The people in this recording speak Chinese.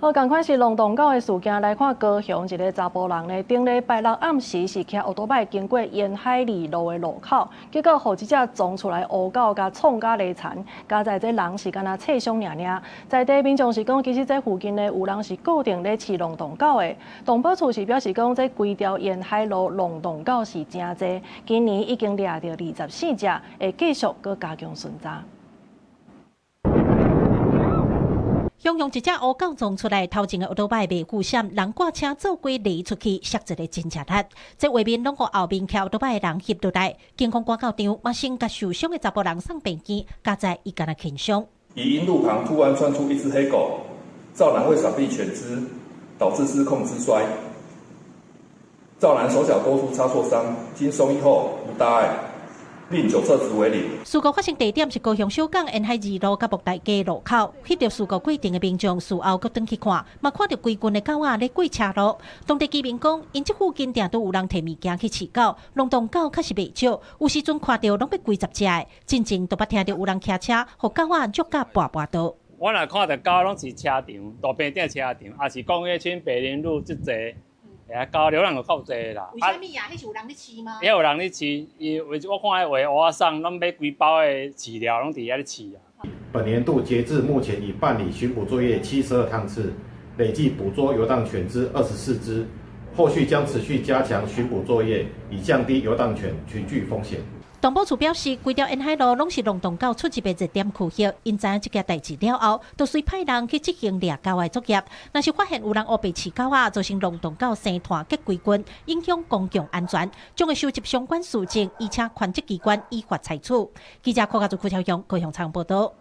好，同款是龍洞狗的事件來看，高雄一個查甫人呢，頂禮拜六暗時是騎奧多擺經過沿海二路的路口，結果互一隻撞出來烏狗甲創甲勒殘，加在這人是敢若刺傷爾爾。在地民眾是講，其實這附近呢有人是固定咧飼龍洞狗的。動保處是表示講，這規條沿海路龍洞狗是真濟，今年已經抓到24隻，會繼續擱加強巡查。雄雄一隻烏狗撞出來，頭前的奧多擺袂顧閃，人掛車走過離出去，摔一個真正力。這畫面攏互後面騎奧多擺的人翕落來，警方趕到場，馬上甲受傷的查甫人送病院，加在伊敢若輕傷。疑因路旁突然竄出一隻黑狗，趙男為閃避犬隻，導致失控之摔。趙男手腳多處擦挫傷，經送醫後無大礙。另酒測值為0。事故發生地點是高雄小港沿海二路甲木大街路口，翕到事故過程的民眾事後閣轉去看，嘛看到規群的狗仔咧過車路。當地居民講，因這附近定都有人摕物件去飼狗，龍洞狗確實袂少，有時陣看到攏要幾十隻的，真正都捌聽到有人騎車，互狗仔腳甲跋倒。我若看到狗攏是車場，大坪頂車場，也是講迄像北林路即個。狗流浪就較濟啦。為什麼呀？迄是有人咧飼嗎？也有人咧飼，伊我看迄畫蚵仔送，攏買規包的飼料，攏佇遐咧飼啊。本年度截至目前已辦理巡捕作業72趟次，累計捕捉遊蕩犬隻24隻，後續將持續加強巡捕作業，以降低遊蕩犬群聚風險。動保處表示，規條沿海路攏是龍洞狗出入的熱點區域，因知影這件代志了後，就隨派人去執行獵狗的作業。若是發現有人烏白飼狗仔，造成龍洞狗生團結規群，影響公共安全，將會收集相關事證，而且權責機關依法裁處。記者柯家族邱超雄高雄採訪報道。